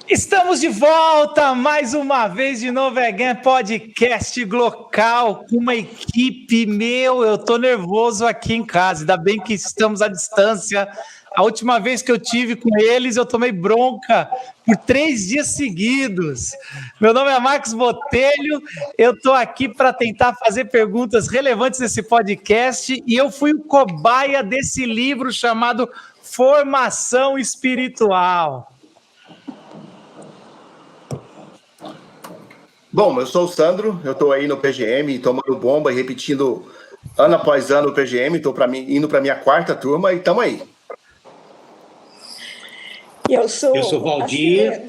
Estamos de volta mais uma vez de novo again, podcast local com uma equipe, eu tô nervoso aqui em casa, ainda bem que estamos à distância. A última vez que eu tive com eles, eu tomei bronca por 3 dias seguidos. Meu nome é Marcos Botelho, eu estou aqui para tentar fazer perguntas relevantes nesse podcast e eu fui o cobaia desse livro chamado Formação Espiritual. Bom, eu sou o Sandro, eu estou aí no PGM, tomando bomba e repetindo ano após ano o PGM, estou indo para a minha 4ª turma e estamos aí. Eu sou Valdir.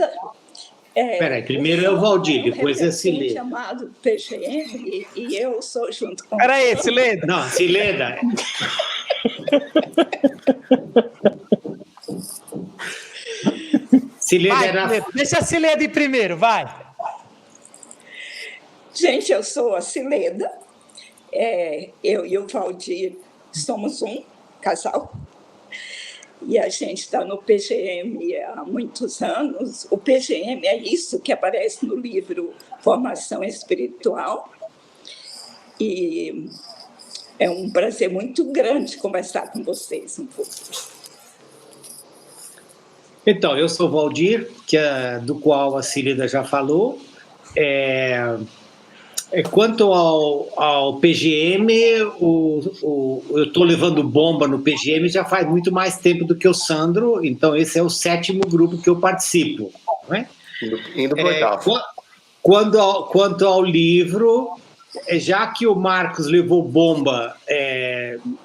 Peraí, primeiro é o Valdir, depois é Cileda. Chamado PGM e eu sou junto com... Peraí, Cileda. Não, Cileda. Cileda era... Deixa a Cileda ir primeiro, vai. Gente, eu sou a Cileda, eu e o Valdir somos um casal e a gente está no PGM há muitos anos. O PGM é isso que aparece no livro Formação Espiritual e é um prazer muito grande conversar com vocês um pouco. Então, eu sou o Valdir, do qual a Cileda já falou. Quanto ao PGM, eu estou levando bomba no PGM já faz muito mais tempo do que o Sandro, então esse é o 7º grupo que eu participo. Não é? Indo para o 8º. Quanto ao livro, já que o Marcos levou bomba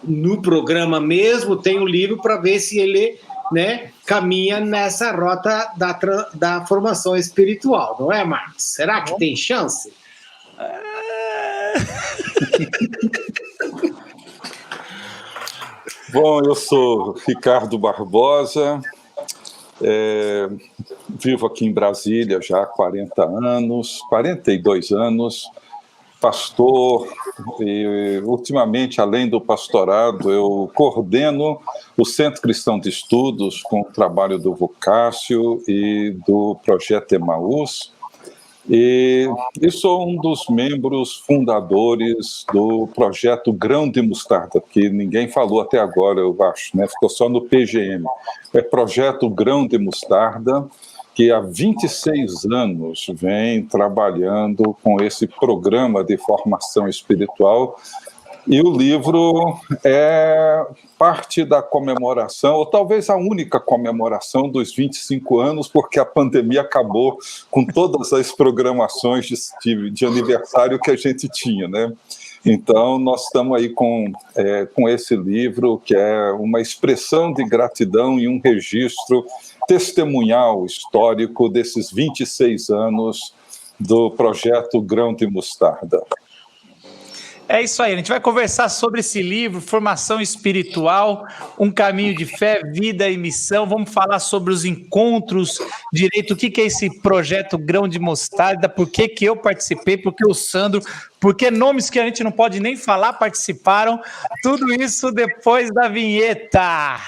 no programa mesmo, tem um livro para ver se ele caminha nessa rota da formação espiritual, não é, Marcos? Será que tem chance? Bom, eu sou Ricardo Barbosa, vivo aqui em Brasília já há 42 anos, pastor, e ultimamente, além do pastorado, eu coordeno o Centro Cristão de Estudos com o trabalho do Vocácio e do Projeto Emaús, e sou um dos membros fundadores do projeto Grão de Mostarda, que ninguém falou até agora, eu acho, ficou só no PGM. É Projeto Grão de Mostarda, que há 26 anos vem trabalhando com esse programa de formação espiritual. E o livro é parte da comemoração, ou talvez a única comemoração dos 25 anos, porque a pandemia acabou com todas as programações de aniversário que a gente tinha, né? Então, nós estamos aí com esse livro, que é uma expressão de gratidão e um registro testemunhal histórico desses 26 anos do projeto Grão de Mostarda. É isso aí, a gente vai conversar sobre esse livro, Formação Espiritual, um caminho de fé, vida e missão. Vamos falar sobre os encontros direito, o que é esse projeto Grão de Mostarda, por que eu participei, por que o Sandro, por que nomes que a gente não pode nem falar participaram. Tudo isso depois da vinheta.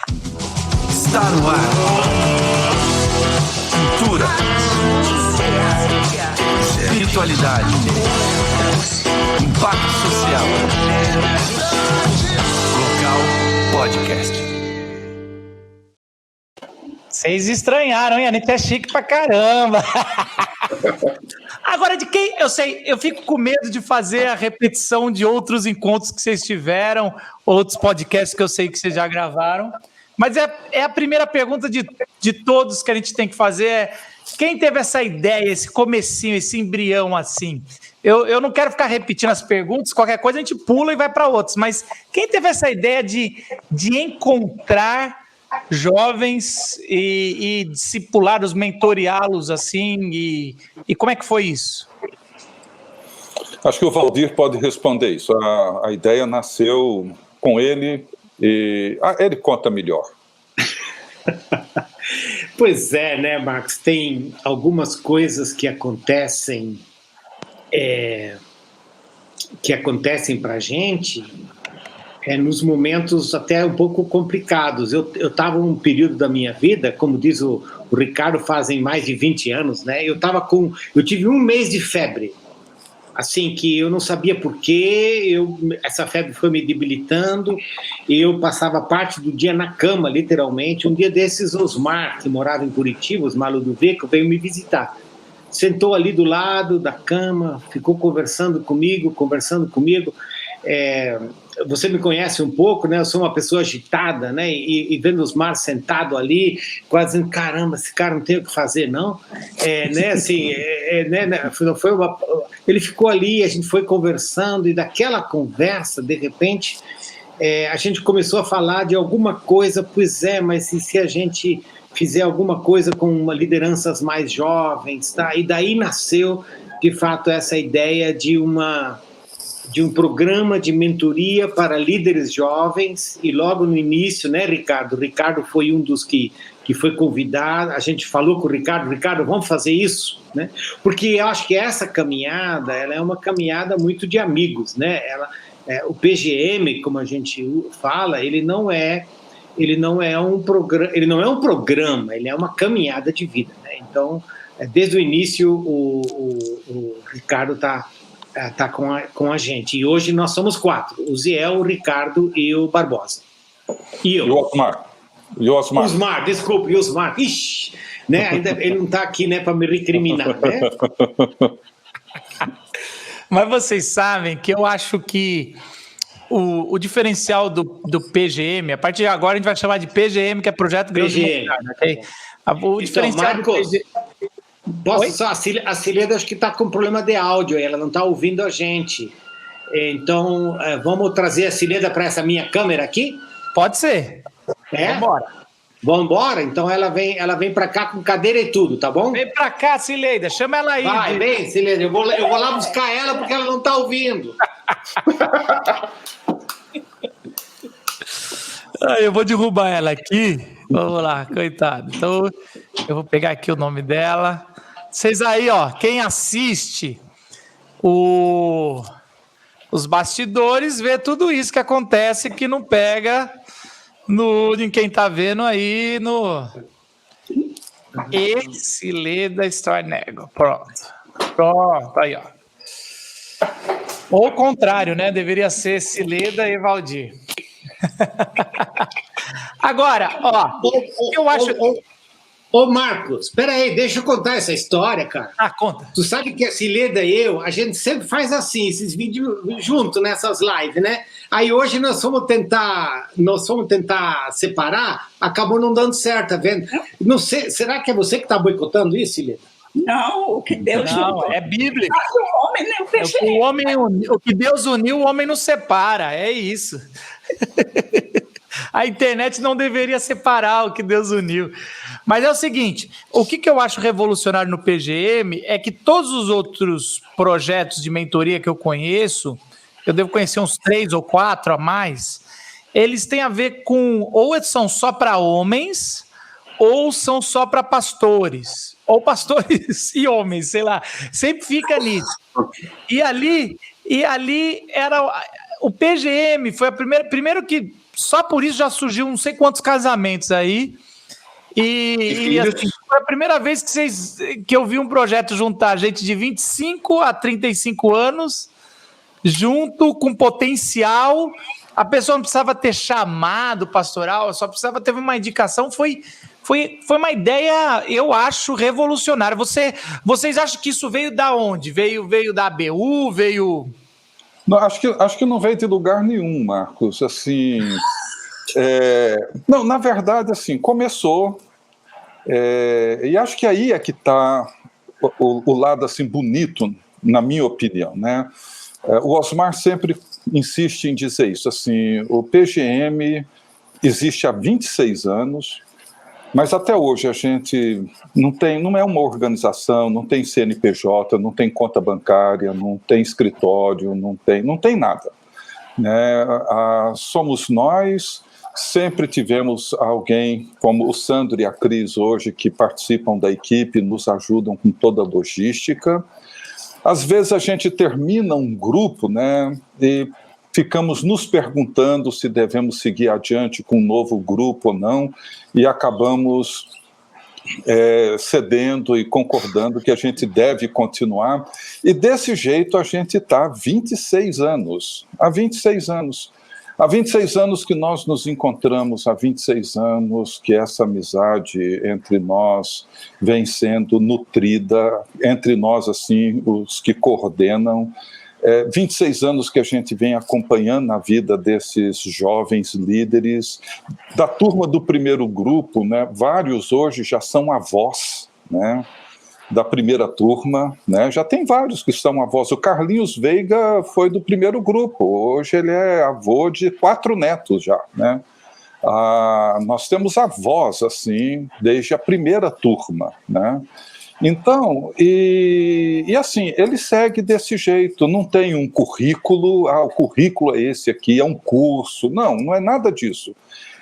Está no ar. Cultura. Espiritualidade. Impacto social. Local Podcast. Vocês estranharam, hein? A Anitta é chique pra caramba. Agora, de quem eu sei, eu fico com medo de fazer a repetição de outros encontros que vocês tiveram, outros podcasts que eu sei que vocês já gravaram. Mas é a primeira pergunta de todos que a gente tem que fazer. Quem teve essa ideia, esse comecinho, esse embrião assim? Eu não quero ficar repetindo as perguntas, qualquer coisa a gente pula e vai para outros, mas quem teve essa ideia de encontrar jovens e discipulá-los, mentoreá-los assim, e como é que foi isso? Acho que o Valdir pode responder isso. A ideia nasceu com ele e ele conta melhor. Pois é, né, Marcos? Tem algumas coisas que acontecem para a gente nos momentos até um pouco complicados. Eu estava num período da minha vida, como diz o Ricardo, fazem mais de 20 anos, né? Eu tive 1 mês de febre, assim, que eu não sabia por quê, essa febre foi me debilitando, e eu passava parte do dia na cama, literalmente. Um dia desses, Osmar, que morava em Curitiba, Osmar Ludovico, veio me visitar. Sentou ali do lado da cama, ficou conversando comigo. Você me conhece um pouco, né? Eu sou uma pessoa agitada, né? E vendo Osmar sentado ali, quase dizendo, caramba, esse cara não tem o que fazer, não? Né? Assim, ele ficou ali, a gente foi conversando, e daquela conversa, de repente, a gente começou a falar de alguma coisa. Pois mas e se a gente fizer alguma coisa com lideranças mais jovens, tá? E daí nasceu, de fato, essa ideia de um programa de mentoria para líderes jovens. E logo no início, né, Ricardo? O Ricardo foi um dos que foi convidado. A gente falou com o Ricardo, vamos fazer isso, né? Porque eu acho que essa caminhada, ela é uma caminhada muito de amigos, né? O PGM, como a gente fala, ele não é um programa, ele é uma caminhada de vida, né? Então, desde o início, o Ricardo está com a gente. E hoje nós somos 4, o Ziel, o Ricardo e o Barbosa. E eu. E o Osmar. Osmar, desculpe, e o Osmar. Ixi, né? Ainda ele não está aqui, né, para me recriminar, né? Mas vocês sabem que eu acho que o diferencial do PGM, a partir de agora a gente vai chamar de PGM, que é Projeto Deus Humanidade, ok? O diferencial Marcos, do PGM... Posso só? A Cileda acho que está com problema de áudio, ela não está ouvindo a gente. Então, vamos trazer a Cileda para essa minha câmera aqui? Pode ser. Vamos embora? Então ela vem para cá com cadeira e tudo, tá bom? Vem para cá, Cileida, chama ela aí. Vem, Cileda, eu vou lá buscar ela porque ela não está ouvindo. Eu vou derrubar ela aqui. Vamos lá, coitado. Então, eu vou pegar aqui o nome dela. Vocês aí, ó, quem assiste os bastidores vê tudo isso que acontece que não pega em quem tá vendo aí no Cileda Stornego. Pronto, aí, ó. Ou o contrário, né? Deveria ser Cileda e Valdir. Agora, ó, eu acho... Ô Marcos, espera aí, deixa eu contar essa história, cara. Conta. Tu sabe que a Cileda e eu, a gente sempre faz assim, esses vídeos junto nessas lives, né? Aí hoje nós fomos tentar separar, acabou não dando certo, tá vendo? Não sei, será que é você que tá boicotando isso, Cileda? Não, o que Deus não, é Bíblia. O homem não fez o que Deus uniu, o homem não separa, é isso. A internet não deveria separar o que Deus uniu. Mas é o seguinte, o que eu acho revolucionário no PGM é que todos os outros projetos de mentoria que eu conheço, eu devo conhecer uns 3 ou 4 a mais, eles têm a ver com, ou são só para homens, ou são só para pastores, ou pastores e homens, sei lá, sempre fica nisso. E ali era o PGM, foi a primeiro que só por isso já surgiu não sei quantos casamentos aí. E assim, foi a primeira vez que eu vi um projeto juntar gente de 25 a 35 anos, junto com potencial. A pessoa não precisava ter chamado pastoral, só precisava ter uma indicação. Foi uma ideia, eu acho, revolucionária. Vocês acham que isso veio da onde? Veio da ABU? Veio... Não, acho que não veio de lugar nenhum, Marcos. Assim, não, na verdade, assim, começou, e acho que aí é que está o lado assim bonito, na minha opinião, né? O Osmar sempre insiste em dizer isso, assim, o PGM existe há 26 anos, mas até hoje a gente não é uma organização, não tem CNPJ, não tem conta bancária, não tem escritório, não tem nada, né? Somos nós, sempre tivemos alguém como o Sandro e a Cris hoje que participam da equipe, nos ajudam com toda a logística. Às vezes a gente termina um grupo, né, e ficamos nos perguntando se devemos seguir adiante com um novo grupo ou não, e acabamos cedendo e concordando que a gente deve continuar, e desse jeito a gente está há 26 anos. Há 26 anos. Há 26 anos que nós nos encontramos, há 26 anos que essa amizade entre nós vem sendo nutrida, entre nós, assim, os que coordenam. 26 anos que a gente vem acompanhando a vida desses jovens líderes. Da turma do primeiro grupo, né, vários hoje já são avós, né, da primeira turma, né, já tem vários que são avós. O Carlinhos Veiga foi do primeiro grupo, hoje ele é avô de 4 netos já, né. Nós temos avós, assim, desde a primeira turma, né. Então, e assim, ele segue desse jeito, não tem um currículo, o currículo é esse aqui, é um curso, não é nada disso.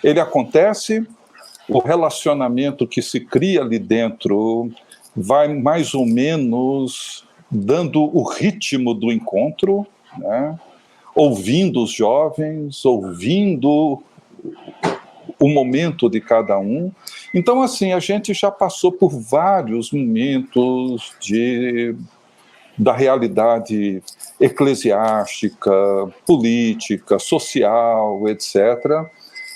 Ele acontece, o relacionamento que se cria ali dentro vai mais ou menos dando o ritmo do encontro, né? Ouvindo os jovens, ouvindo o momento de cada um. Então, assim, a gente já passou por vários momentos da realidade eclesiástica, política, social, etc.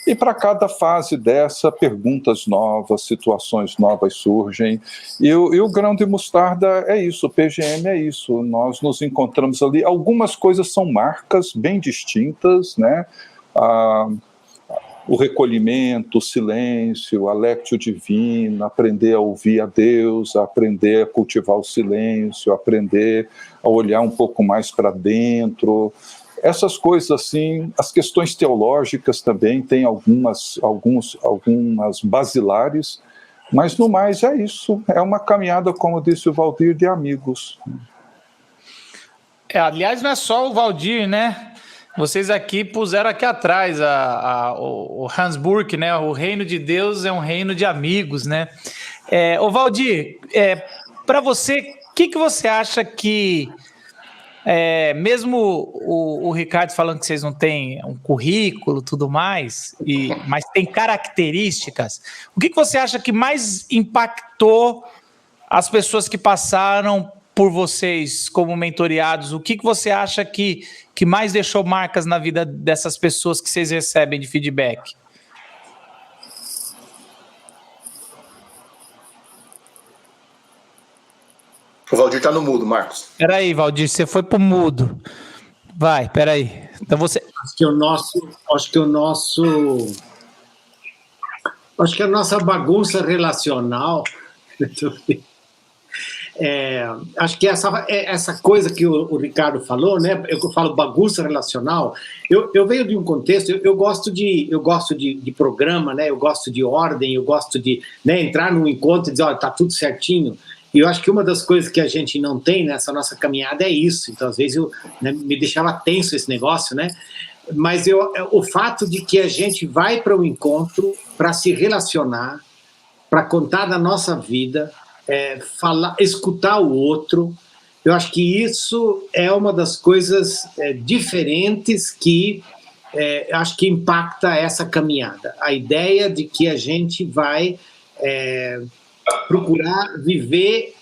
E para cada fase dessa, perguntas novas, situações novas surgem. E o grão de mostarda é isso, o PGM é isso. Nós nos encontramos ali. Algumas coisas são marcas bem distintas, né? O recolhimento, o silêncio, a lectio divina, aprender a ouvir a Deus, aprender a cultivar o silêncio, aprender a olhar um pouco mais para dentro. Essas coisas assim, as questões teológicas também têm algumas basilares, mas no mais é isso, é uma caminhada, como disse o Valdir, de amigos. Aliás, não é só o Valdir, né? Vocês aqui puseram aqui atrás o Hans Burke, né? O reino de Deus é um reino de amigos, né? Ô Valdir, para você, o que você acha que, mesmo o Ricardo falando que vocês não têm um currículo, tudo mais, mas tem características, o que você acha que mais impactou as pessoas que passaram por vocês como mentoriados? O que você acha que mais deixou marcas na vida dessas pessoas que vocês recebem de feedback? O Valdir está no mudo, Marcos. Peraí, Valdir, você foi pro mudo. Vai, peraí. Então você... Acho que a nossa bagunça relacional... acho que essa coisa que o Ricardo falou, né? Eu falo bagunça relacional. Eu venho de um contexto. Eu gosto de programa, né? Eu gosto de ordem. Eu gosto de, né, entrar num encontro e dizer, olha, tá tudo certinho. E eu acho que uma das coisas que a gente não tem nessa nossa caminhada é isso. Então, às vezes, me deixava tenso esse negócio, né? Mas o fato de que a gente vai para um encontro para se relacionar, para contar da nossa vida, escutar o outro, eu acho que isso é uma das coisas diferentes que acho que impacta essa caminhada. A ideia de que a gente vai procurar viver,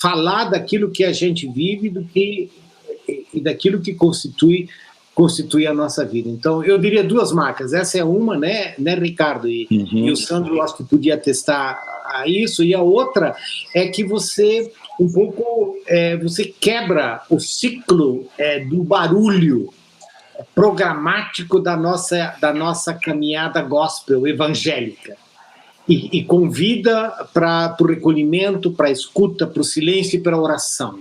falar daquilo que a gente vive e daquilo que constitui a nossa vida. Então, eu diria 2 marcas. Essa é uma, né Ricardo? E o Sandro, acho que podia atestar a isso. E a outra é que você, você quebra o ciclo do barulho programático da nossa caminhada gospel evangélica. E convida para o recolhimento, para a escuta, para o silêncio e para a oração.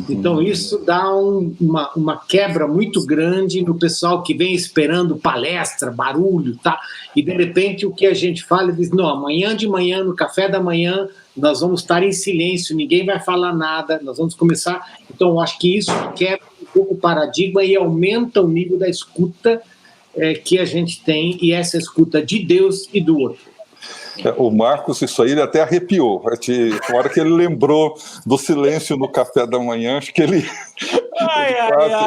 Então, isso dá uma quebra muito grande no pessoal que vem esperando palestra, barulho, tá? E, de repente, o que a gente fala, diz, não, amanhã de manhã, no café da manhã, nós vamos estar em silêncio, ninguém vai falar nada, nós vamos começar... Então, eu acho que isso quebra um pouco o paradigma e aumenta o nível da escuta que a gente tem, e essa escuta de Deus e do outro. O Marcos, isso aí, ele até arrepiou. Na hora que ele lembrou do silêncio no café da manhã, acho que ele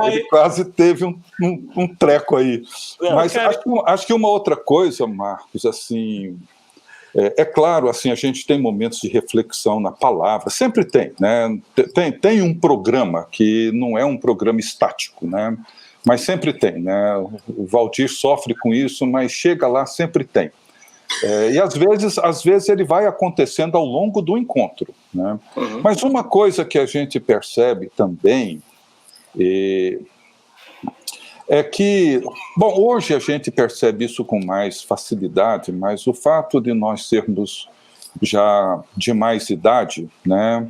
Ele quase teve um treco aí. Mas acho que uma outra coisa, Marcos, assim, é claro, assim, a gente tem momentos de reflexão na palavra, sempre tem, né? Tem um programa que não é um programa estático, né? Mas sempre tem, né? O Valdir sofre com isso, mas chega lá, sempre tem. E às vezes ele vai acontecendo ao longo do encontro, né? Mas uma coisa que a gente percebe também é que, bom, hoje a gente percebe isso com mais facilidade, mas o fato de nós sermos já de mais idade, né?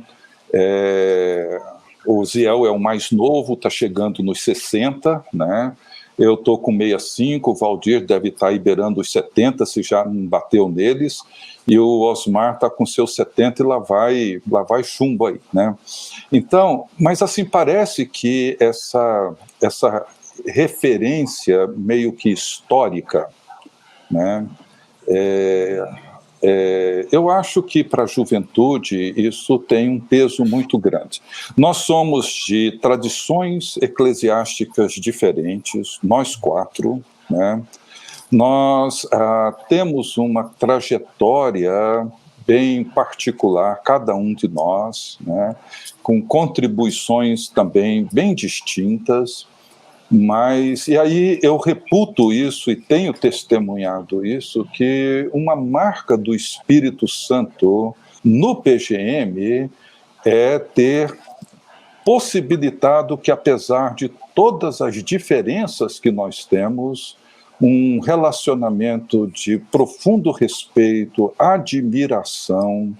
O Ziel é o mais novo, está chegando nos 60, né? Eu estou com 65, o Valdir deve estar aí beirando os 70, se já não bateu neles, e o Osmar está com seus 70 e lá vai chumbo aí, né? Então, mas assim, parece que essa referência meio que histórica, né? Eu acho que para a juventude isso tem um peso muito grande. Nós somos de tradições eclesiásticas diferentes, nós 4, né? Nós temos uma trajetória bem particular, cada um de nós, né? Com contribuições também bem distintas. Mas, e aí eu reputo isso e tenho testemunhado isso, que uma marca do Espírito Santo no PGM é ter possibilitado que, apesar de todas as diferenças que nós temos, um relacionamento de profundo respeito, admiração,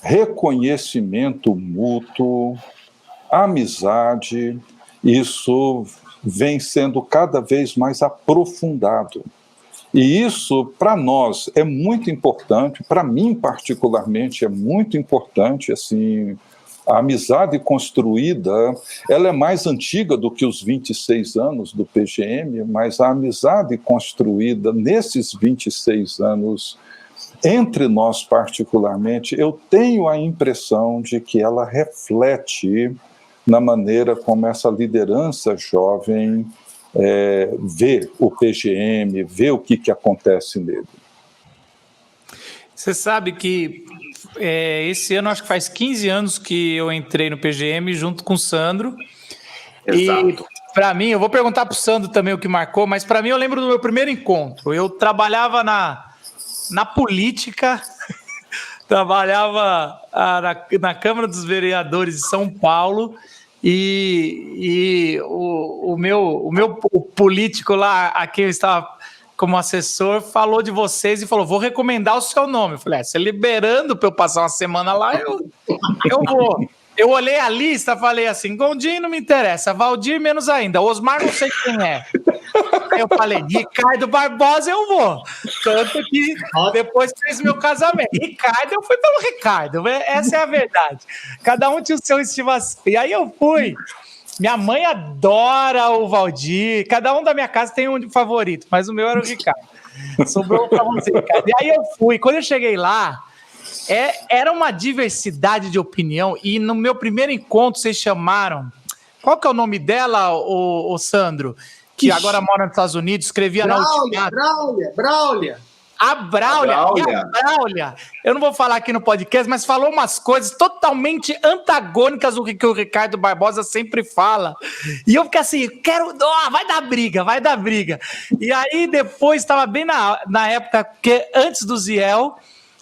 reconhecimento mútuo, amizade, isso vem sendo cada vez mais aprofundado. E isso, para nós, é muito importante, para mim, particularmente, é muito importante, assim, a amizade construída, ela é mais antiga do que os 26 anos do PGM, mas a amizade construída nesses 26 anos, entre nós particularmente, eu tenho a impressão de que ela reflete na maneira como essa liderança jovem vê o PGM, vê o que acontece nele. Você sabe que esse ano, acho que faz 15 anos que eu entrei no PGM junto com o Sandro. Exato. E para mim, eu vou perguntar para o Sandro também o que marcou, mas para mim eu lembro do meu primeiro encontro. Eu trabalhava na política, trabalhava na Câmara dos Vereadores de São Paulo, e o meu político lá, a quem eu estava como assessor, falou de vocês e falou, vou recomendar o seu nome. Eu falei, você liberando para eu passar uma semana lá, eu vou. Eu olhei a lista e falei assim, Gondim não me interessa, Valdir menos ainda, Osmar não sei quem é. Aí eu falei, Ricardo Barbosa eu vou. Tanto que depois fez meu casamento. Ricardo, eu fui pelo Ricardo, essa é a verdade. Cada um tinha o seu estimação. E aí eu fui. Minha mãe adora o Valdir, cada um da minha casa tem um favorito, mas o meu era o Ricardo. Sobrou pra você, Ricardo. E aí eu fui, quando eu cheguei lá, era uma diversidade de opinião, e no meu primeiro encontro vocês chamaram, qual que é o nome dela, o Sandro? Que agora mora nos Estados Unidos, escrevia na Ultimato. Braulia. A Braulia, eu não vou falar aqui no podcast, mas falou umas coisas totalmente antagônicas do que o Ricardo Barbosa sempre fala. E eu fiquei assim, vai dar briga. E aí depois, estava bem na época, que antes do Ziel,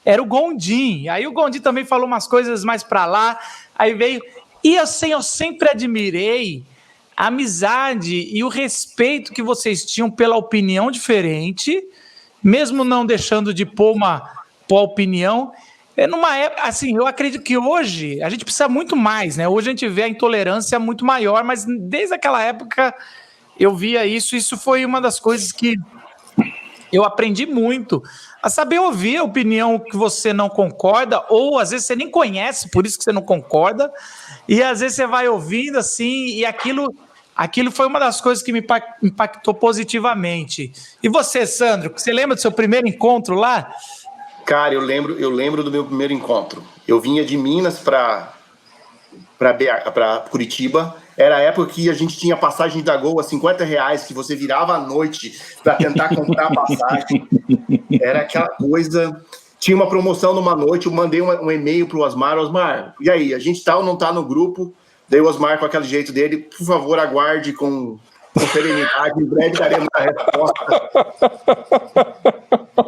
era o Gondim. Aí o Gondim também falou umas coisas mais pra lá, aí veio... E assim, eu sempre admirei a amizade e o respeito que vocês tinham pela opinião diferente, mesmo não deixando de pôr a opinião. Numa época, assim, eu acredito que hoje a gente precisa muito mais, né? Hoje a gente vê a intolerância muito maior, mas desde aquela época eu via isso. Isso foi uma das coisas que eu aprendi muito, a saber ouvir a opinião que você não concorda, ou às vezes você nem conhece, por isso que você não concorda, e às vezes você vai ouvindo assim, e aquilo foi uma das coisas que me impactou positivamente. E você, Sandro, você lembra do seu primeiro encontro lá? Cara, eu lembro do meu primeiro encontro. Eu vinha de Minas para Curitiba, Era a época que a gente tinha passagem da Gol a R$50, que você virava à noite para tentar comprar a passagem. Era aquela coisa... Tinha uma promoção numa noite, eu mandei um e-mail para o Osmar, e aí, a gente tá ou não tá no grupo? Daí o Osmar, com aquele jeito dele, por favor, aguarde com serenidade, em breve daremos a resposta.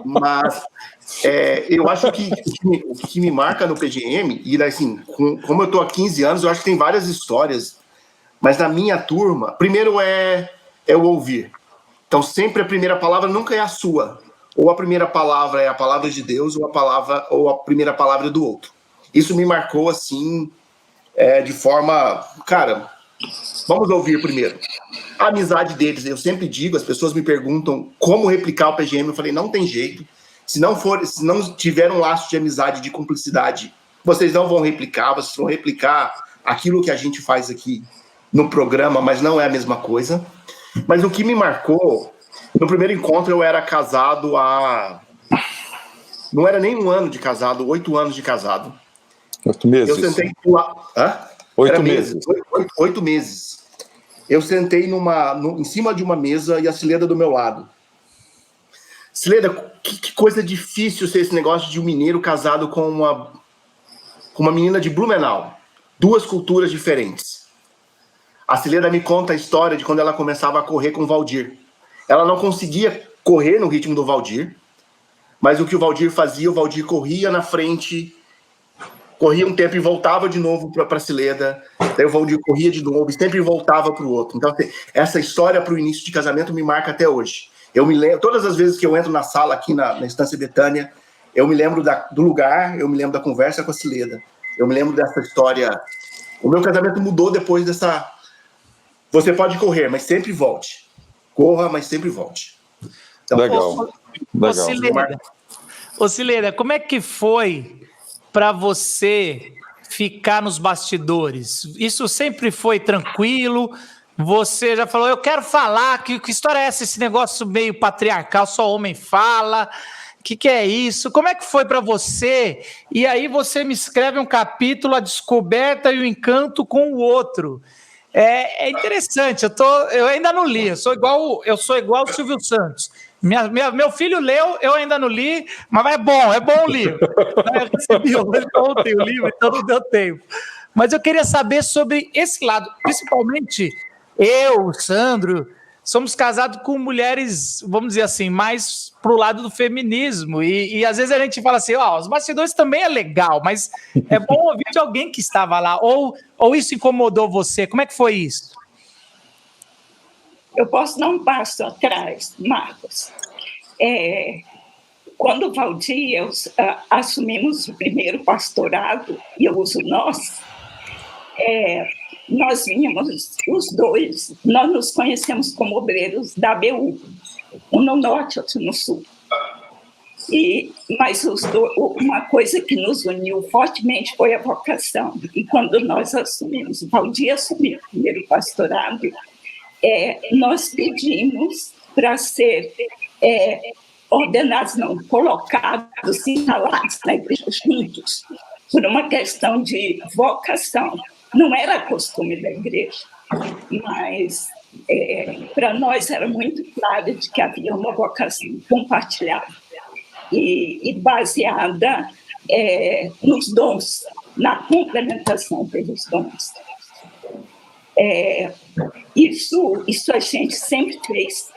Mas eu acho que o que me marca no PGM, e assim, como eu tô há 15 anos, eu acho que tem várias histórias, mas na minha turma, primeiro é o ouvir. Então, sempre a primeira palavra nunca é a sua. Ou a primeira palavra é a palavra de Deus, ou a primeira palavra é do outro. Isso me marcou, assim, de forma... Cara, vamos ouvir primeiro. A amizade deles, eu sempre digo, as pessoas me perguntam como replicar o PGM, eu falei, não tem jeito. Se não tiver um laço de amizade, de cumplicidade, vocês não vão replicar, vocês vão replicar aquilo que a gente faz aqui no programa, mas não é a mesma coisa. Mas o que me marcou... No primeiro encontro, eu era casado há... Não era nem 1 ano de casado, 8 anos de casado. 8 meses? Eu sentei... Hã? 8 meses. 8 meses. Eu sentei em cima de uma mesa e a Cileda do meu lado. Cileda, que coisa difícil ser esse negócio de um mineiro casado com uma menina de Blumenau. 2 culturas diferentes. A Cileda me conta a história de quando ela começava a correr com o Valdir. Ela não conseguia correr no ritmo do Valdir, mas o que o Valdir fazia, o Valdir corria na frente, corria um tempo e voltava de novo para a Cileda, daí o Valdir corria de novo e sempre voltava para o outro. Então, essa história para o início de casamento me marca até hoje. Eu me lembro, todas as vezes que eu entro na sala aqui na Estância Betânia, eu me lembro do lugar, eu me lembro da conversa com a Cileda, eu me lembro dessa história. O meu casamento mudou depois dessa... Você pode correr, mas sempre volte. Corra, mas sempre volte. Então, legal. Ô, Cileda, como é que foi para você ficar nos bastidores? Isso sempre foi tranquilo? Você já falou, eu quero falar, que história é essa, esse negócio meio patriarcal, só homem fala, que é isso? Como é que foi para você? E aí você me escreve um capítulo, A Descoberta e o Encanto com o Outro. É interessante, eu ainda não li, eu sou igual o Silvio Santos. Meu filho leu, eu ainda não li, mas é bom o livro. Eu recebi ontem o livro, então não deu tempo. Mas eu queria saber sobre esse lado, principalmente eu, o Sandro, somos casados com mulheres, vamos dizer assim, mais pro lado do feminismo, e às vezes a gente fala assim, os bastidores também é legal, mas é bom ouvir de alguém que estava lá, ou isso incomodou você? Como é que foi isso? Eu posso dar um passo atrás, Marcos. Quando o Valdir e eu assumimos o primeiro pastorado, e eu uso nós vínhamos os dois, nós nos conhecemos como obreiros da ABU, um no norte, outro no sul. Mas uma coisa que nos uniu fortemente foi a vocação. E quando nós assumimos, o Valdir assumiu o primeiro pastorado, nós pedimos para ser ordenados, não, colocados, instalados na igreja juntos, por uma questão de vocação. Não era costume da igreja, mas para nós era muito claro de que havia uma vocação compartilhada e baseada nos dons, na complementação pelos dons. Isso a gente sempre fez.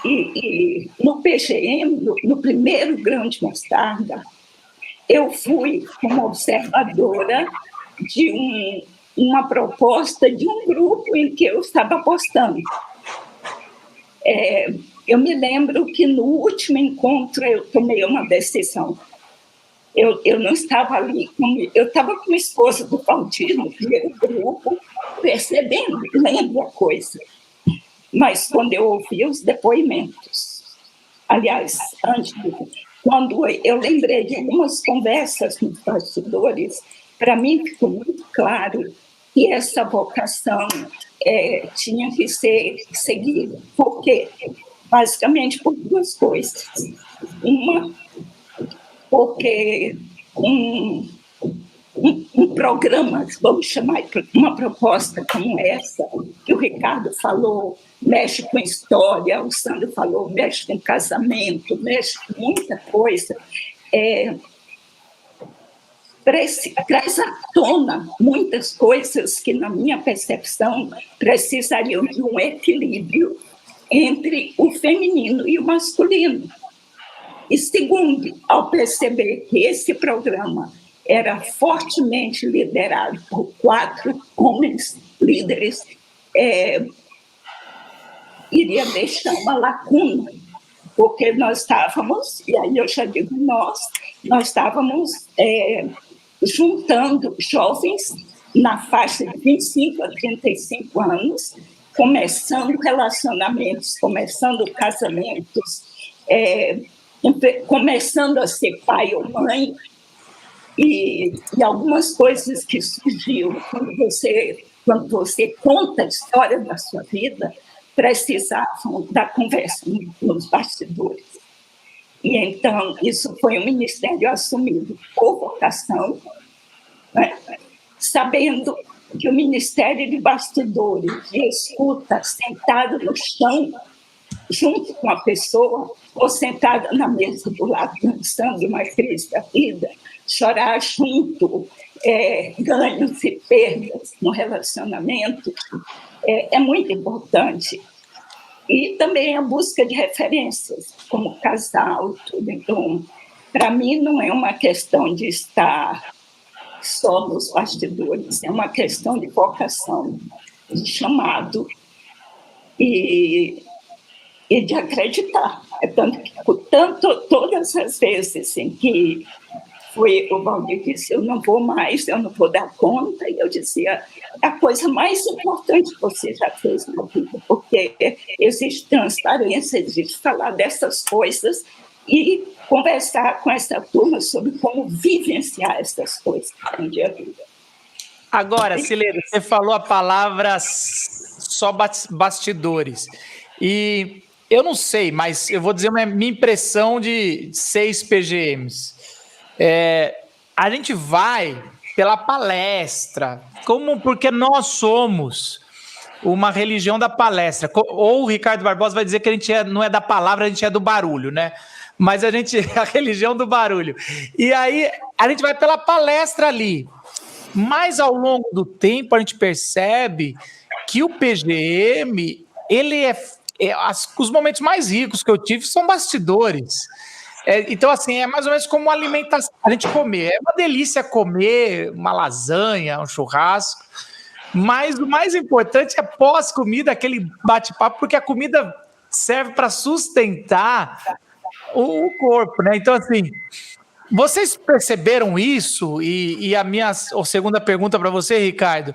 E no PGM, no primeiro Grão de Mostarda, eu fui como observadora de uma proposta de um grupo em que eu estava apostando. Eu me lembro que no último encontro eu tomei uma decisão. Eu não estava ali, eu estava com a esposa do Valdir no primeiro grupo, percebendo, lendo a coisa. Mas quando eu ouvi os depoimentos, aliás, quando eu lembrei de algumas conversas nos bastidores, para mim ficou muito claro que essa vocação tinha que ser seguida. Por quê? Basicamente por 2 coisas. Uma, porque um programa, vamos chamar de uma proposta como essa, que o Ricardo falou, mexe com história, o Sandro falou, mexe com casamento, mexe com muita coisa, traz à tona muitas coisas que, na minha percepção, precisariam de um equilíbrio entre o feminino e o masculino. E segundo, ao perceber que esse programa era fortemente liderado por 4 homens líderes, iria deixar uma lacuna, porque nós estávamos, e aí eu já digo nós estávamos juntando jovens na faixa de 25 a 35 anos, começando relacionamentos, começando casamentos, começando a ser pai ou mãe, e algumas coisas que surgiram quando você conta a história da sua vida precisavam da conversa nos bastidores. E então isso foi um ministério assumido por vocação, né? Sabendo que o ministério de bastidores, de escuta, sentado no chão, junto com a pessoa, ou sentada na mesa do lado, dançando uma crise da vida, chorar junto, ganhos e perdas no relacionamento, é muito importante. E também a busca de referências, como casal, tudo. Então, para mim, não é uma questão de estar só nos bastidores, é uma questão de vocação, de chamado e de acreditar. Todas as vezes em que o Valdir disse, eu não vou mais, eu não vou dar conta, e eu dizia, a coisa mais importante que você já fez na vida, porque existe transparência, existe falar dessas coisas e conversar com essa turma sobre como vivenciar essas coisas no dia a dia. Agora, Cileira, você falou a palavra só bastidores, e eu não sei, mas eu vou dizer uma minha impressão de 6 PGMs. A gente vai pela palestra, porque nós somos uma religião da palestra. Ou o Ricardo Barbosa vai dizer que a gente não é da palavra, a gente é do barulho, né? Mas a gente é a religião do barulho. E aí a gente vai pela palestra ali. Mas ao longo do tempo a gente percebe que o PGM, os momentos mais ricos que eu tive são bastidores. Então, assim, é mais ou menos como uma alimentação, a gente comer. É uma delícia comer uma lasanha, um churrasco, mas o mais importante é pós-comida, aquele bate-papo, porque a comida serve para sustentar o corpo, né? Então, assim, vocês perceberam isso? E a segunda pergunta para você, Ricardo,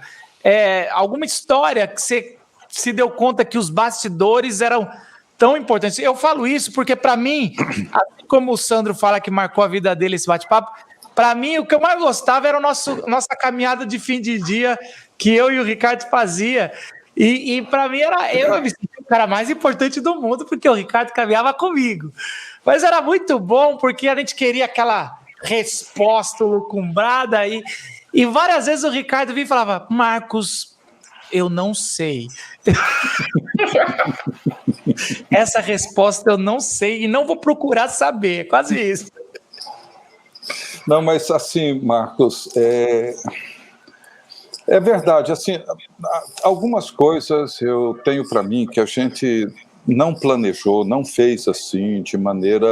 alguma história que você se deu conta que os bastidores eram tão importantes? Eu falo isso porque, para mim, assim como o Sandro fala que marcou a vida dele esse bate-papo, para mim, o que eu mais gostava era nossa caminhada de fim de dia que eu e o Ricardo fazia. E para mim, eu me sentia o cara mais importante do mundo, porque o Ricardo caminhava comigo. Mas era muito bom, porque a gente queria aquela resposta lucumbrada. E várias vezes o Ricardo vinha e falava, Marcos, eu não sei. Essa resposta eu não sei e não vou procurar saber, quase isso. Não, mas assim, Marcos, é verdade, assim, algumas coisas eu tenho para mim que a gente não planejou, não fez assim, de maneira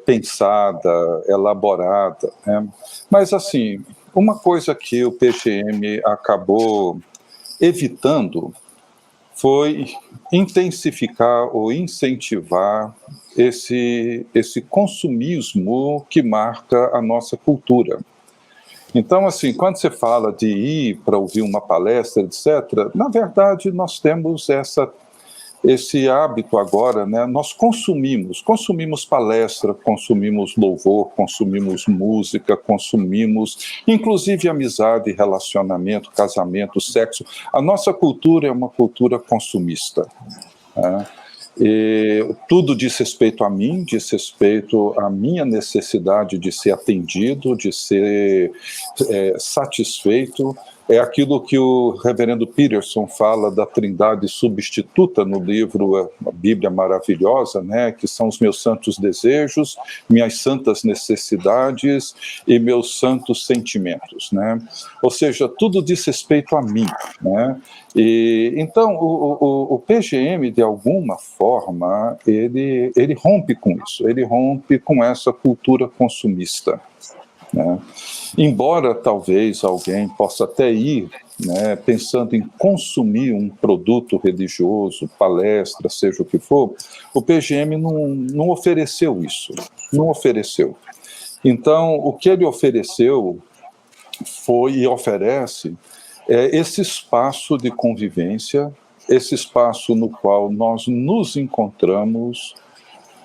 pensada, elaborada, né? Mas assim, uma coisa que o PGM acabou evitando foi intensificar ou incentivar esse consumismo que marca a nossa cultura. Então, assim, quando você fala de ir para ouvir uma palestra, etc., na verdade, nós temos esse hábito agora, né? Nós consumimos palestra, consumimos louvor, consumimos música, consumimos, inclusive, amizade, relacionamento, casamento, sexo. A nossa cultura é uma cultura consumista, né? Tudo diz respeito a mim, diz respeito à minha necessidade de ser atendido, de ser satisfeito. É aquilo que o reverendo Peterson fala da trindade substituta no livro A Bíblia Maravilhosa, né, que são os meus santos desejos, minhas santas necessidades e meus santos sentimentos, né? Ou seja, tudo diz respeito a mim, né? Então, o PGM, de alguma forma, ele rompe com isso, ele rompe com essa cultura consumista, né? Embora talvez alguém possa até ir, né, pensando em consumir um produto religioso, palestra, seja o que for, o PGM não ofereceu isso, não ofereceu. Então, o que ele ofereceu foi e oferece esse espaço de convivência, esse espaço no qual nós nos encontramos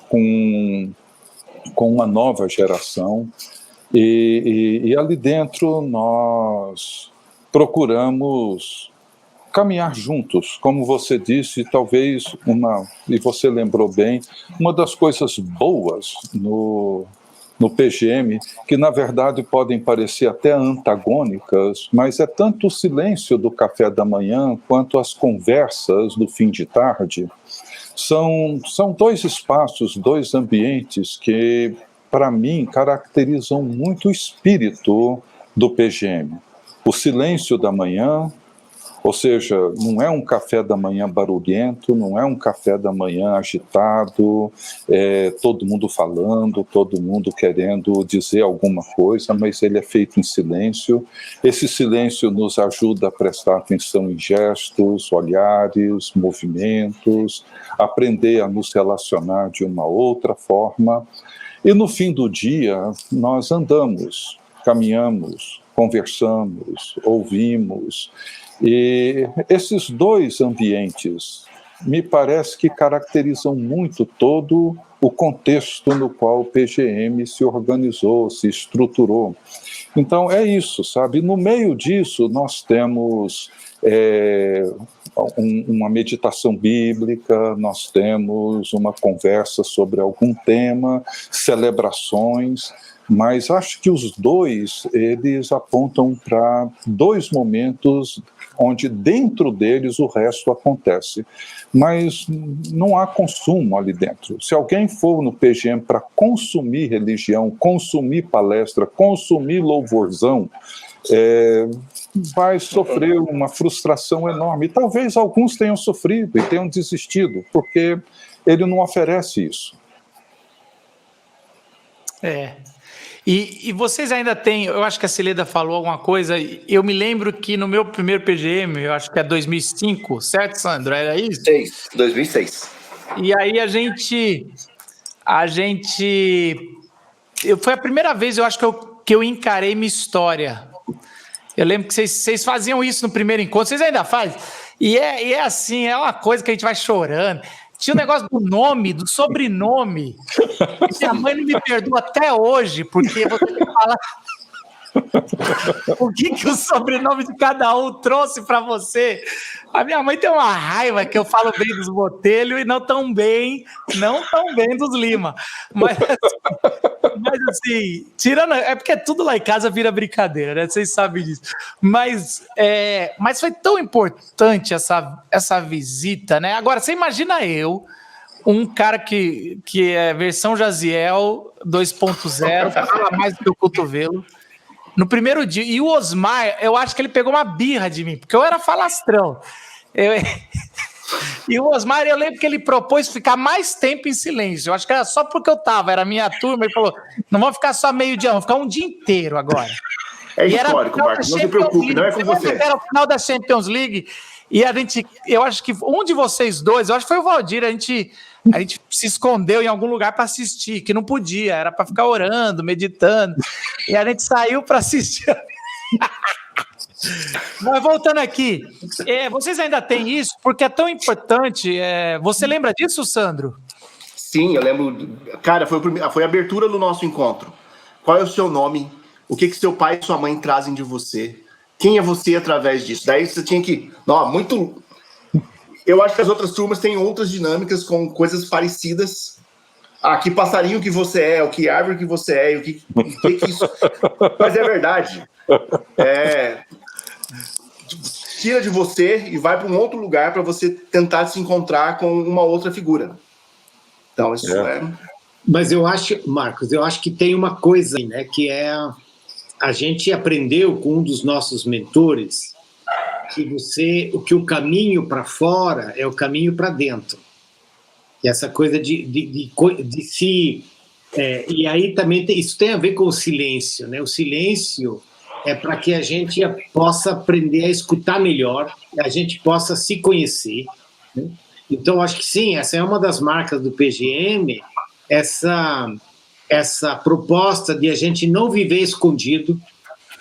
com uma nova geração, e ali dentro nós procuramos caminhar juntos, como você disse, talvez e você lembrou bem, uma das coisas boas no PGM, que na verdade podem parecer até antagônicas, mas é tanto o silêncio do café da manhã quanto as conversas do fim de tarde. São dois espaços, dois ambientes que, para mim, caracterizam muito o espírito do PGM. O silêncio da manhã, ou seja, não é um café da manhã barulhento, não é um café da manhã agitado, todo mundo falando, todo mundo querendo dizer alguma coisa, mas ele é feito em silêncio. Esse silêncio nos ajuda a prestar atenção em gestos, olhares, movimentos, aprender a nos relacionar de uma outra forma. E no fim do dia, nós andamos, caminhamos, conversamos, ouvimos. E esses dois ambientes me parece que caracterizam muito todo o contexto no qual o PGM se organizou, se estruturou. Então é isso, sabe? No meio disso nós temos uma meditação bíblica, nós temos uma conversa sobre algum tema, celebrações, mas acho que os dois, eles apontam para dois momentos onde dentro deles o resto acontece, mas não há consumo ali dentro. Se alguém for no PGM para consumir religião, consumir palestra, consumir louvorzão, vai sofrer uma frustração enorme. E talvez alguns tenham sofrido e tenham desistido, porque ele não oferece isso. E vocês ainda têm, eu acho que a Celeda falou alguma coisa, eu me lembro que no meu primeiro PGM, eu acho que é 2005, certo, Sandro? Era isso? 2006. E aí foi a primeira vez, eu acho que eu encarei minha história. Eu lembro que vocês faziam isso no primeiro encontro, vocês ainda fazem? E é assim, é uma coisa que a gente vai chorando. Tinha um negócio do nome, do sobrenome. Minha mãe não me perdoa até hoje, porque você fala o que o sobrenome de cada um trouxe para você. A minha mãe tem uma raiva que eu falo bem dos Botelho e não tão bem dos Lima. Mas assim, tirando... É porque tudo lá em casa vira brincadeira, né? Vocês sabem disso. Mas foi tão importante essa visita, né? Agora, você imagina um cara que é versão Jaziel 2.0, fala mais do que o cotovelo, no primeiro dia. E o Osmar, eu acho que ele pegou uma birra de mim, porque eu era falastrão. E o Osmar, eu lembro que ele propôs ficar mais tempo em silêncio. Eu acho que era só porque era a minha turma. Ele falou: não vamos ficar só meio dia, vamos ficar um dia inteiro agora. É histórico, Marcos, não se preocupe, não é com você. Era o final da Champions League. E eu acho que um de vocês dois, eu acho que foi o Valdir, a gente se escondeu em algum lugar para assistir, que não podia, era para ficar orando, meditando. E a gente saiu para assistir. Mas voltando aqui, vocês ainda têm isso? Porque é tão importante. Você lembra disso, Sandro? Sim, eu lembro. Cara, foi a abertura do nosso encontro. Qual é o seu nome? O que seu pai e sua mãe trazem de você? Quem é você através disso? Daí você tinha que... muito Eu acho que as outras turmas têm outras dinâmicas com coisas parecidas. Ah, que passarinho que você é, o que árvore que você é, o que isso... Mas é verdade. Tira de você e vai para um outro lugar para você tentar se encontrar com uma outra figura. Então, isso Mas eu acho, Marcos, que tem uma coisa aí, né, que é a gente aprendeu com um dos nossos mentores que o caminho para fora é o caminho para dentro. E essa coisa de se... e aí também isso tem a ver com o silêncio, né? O silêncio é para que a gente possa aprender a escutar melhor, a gente possa se conhecer, né? Então, acho que sim, essa é uma das marcas do PGM, essa proposta de a gente não viver escondido,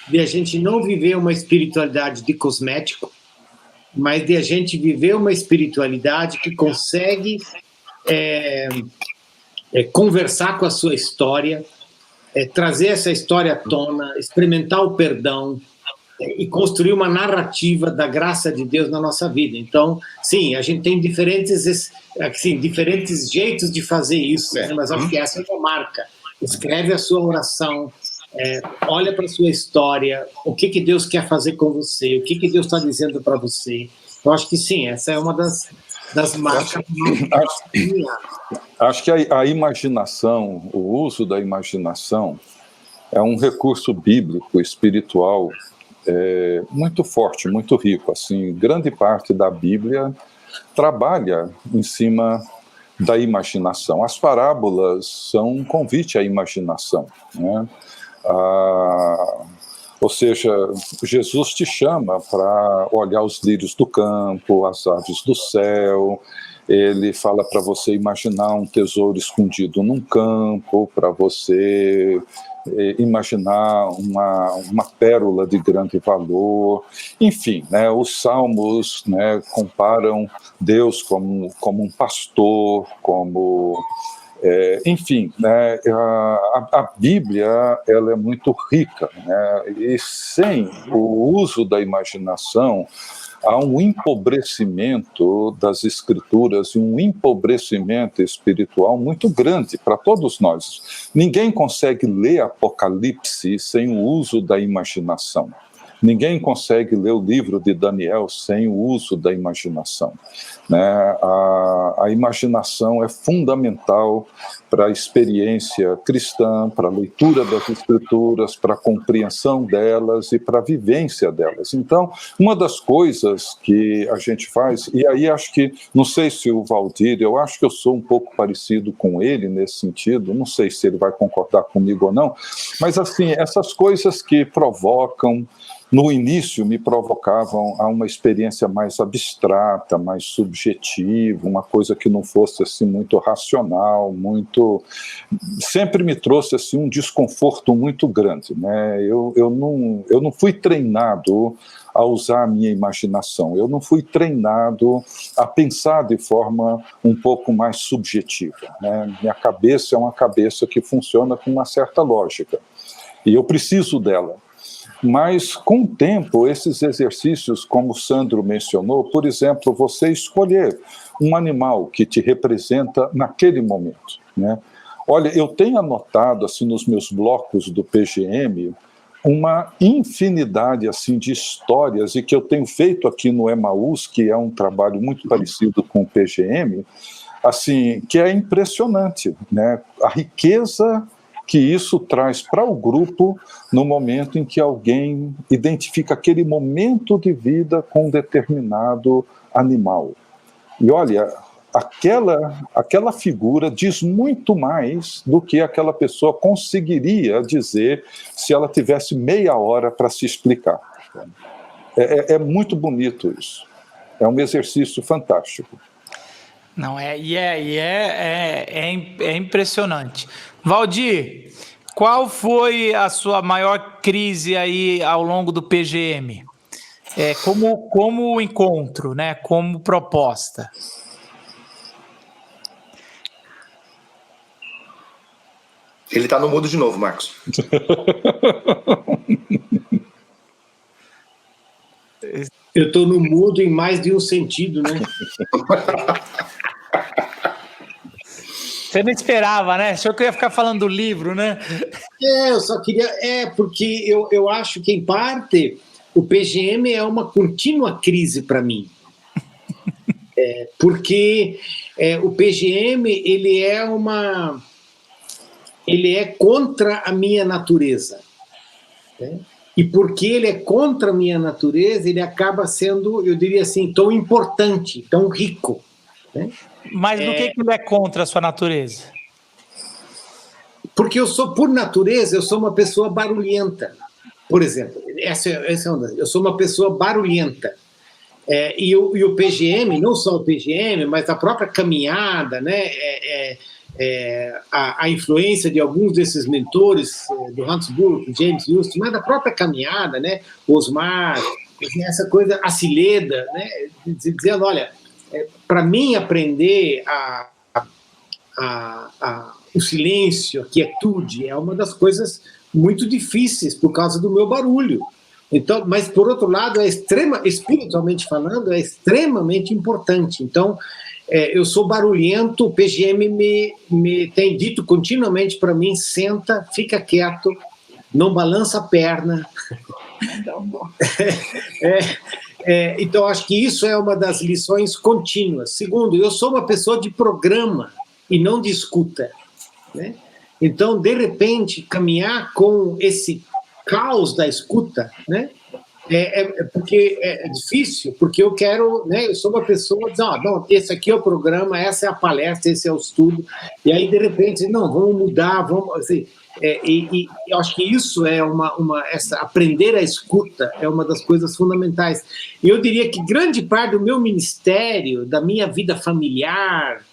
de a gente não viver uma espiritualidade de cosmético, mas de a gente viver uma espiritualidade que consegue conversar com a sua história, trazer essa história à tona, experimentar o perdão e construir uma narrativa da graça de Deus na nossa vida. Então, sim, a gente tem diferentes jeitos de fazer isso, né? Mas acho que essa é uma marca. Escreve a sua oração, olha para a sua história, o que Deus quer fazer com você, o que Deus está dizendo para você. Eu acho que sim, essa é uma das marcas. Acho que a imaginação, o uso da imaginação é um recurso bíblico, espiritual, muito forte, muito rico. Assim, grande parte da Bíblia trabalha em cima da imaginação. As parábolas são um convite à imaginação, né? Ou seja, Jesus te chama para olhar os lírios do campo, as aves do céu. Ele fala para você imaginar um tesouro escondido num campo, para você imaginar uma pérola de grande valor. Enfim, né, os salmos, né, comparam Deus como um pastor, enfim, né, a Bíblia ela é muito rica, né, e sem o uso da imaginação há um empobrecimento das escrituras e um empobrecimento espiritual muito grande para todos nós. Ninguém consegue ler Apocalipse sem o uso da imaginação. Ninguém consegue ler o livro de Daniel sem o uso da imaginação, né? A imaginação é fundamental para a experiência cristã, para a leitura das Escrituras, para a compreensão delas e para a vivência delas. Então, uma das coisas que a gente faz, e aí acho que, não sei se o Valdir, eu acho que eu sou um pouco parecido com ele nesse sentido, não sei se ele vai concordar comigo ou não, mas assim, essas coisas que provocam, no início me provocavam a uma experiência mais abstrata, mais subjetiva, uma coisa que não fosse assim muito racional, sempre me trouxe assim um desconforto muito grande, né? Eu não fui treinado a usar a minha imaginação, eu não fui treinado a pensar de forma um pouco mais subjetiva, né? Minha cabeça é uma cabeça que funciona com uma certa lógica, e eu preciso dela. Mas, com o tempo, esses exercícios, como o Sandro mencionou, por exemplo, você escolher um animal que te representa naquele momento, né? Olha, eu tenho anotado, assim, nos meus blocos do PGM, uma infinidade, assim, de histórias, e que eu tenho feito aqui no Emaús, que é um trabalho muito parecido com o PGM, assim, que é impressionante, né? A riqueza que isso traz para o grupo no momento em que alguém identifica aquele momento de vida com um determinado animal. E olha, aquela figura diz muito mais do que aquela pessoa conseguiria dizer se ela tivesse meia hora para se explicar. É muito bonito isso. É um exercício fantástico. Não, é impressionante. Valdir, qual foi a sua maior crise aí ao longo do PGM? Como encontro, né? Como proposta? Ele está no mudo de novo, Marcos. Eu estou no mudo em mais de um sentido, né? Você não esperava, né? Achou que eu ia ficar falando do livro, né? Eu só queria... porque eu acho que, em parte, o PGM é uma contínua crise para mim. Porque o PGM, ele é contra a minha natureza. Né? E porque ele é contra a minha natureza, ele acaba sendo, eu diria assim, tão importante, tão rico. Né? Mas do que ele é contra a sua natureza? Porque por natureza, eu sou uma pessoa barulhenta. Por exemplo, eu sou uma pessoa barulhenta. E o PGM, não só o PGM, mas a própria caminhada, né? A influência de alguns desses mentores, do Hans Burke, do James Houston, mas da própria caminhada, né? Osmar, essa coisa, a Sileda, né? Dizendo, olha, para mim aprender o silêncio, a quietude, é uma das coisas muito difíceis por causa do meu barulho. Então, mas, por outro lado, espiritualmente falando, é extremamente importante. Então, eu sou barulhento, o PGM me tem dito continuamente para mim, senta, fica quieto, não balança a perna. Então, acho que isso é uma das lições contínuas. Segundo, eu sou uma pessoa de programa e não de escuta. Né? Então, de repente, caminhar com esse caos da escuta, né? Porque é difícil, porque eu quero, né? Eu sou uma pessoa que diz, não, esse aqui é o programa, essa é a palestra, esse é o estudo, e aí de repente, não, vamos mudar, vamos, assim, e eu acho que isso é aprender a escuta é uma das coisas fundamentais. E eu diria que grande parte do meu ministério, da minha vida familiar,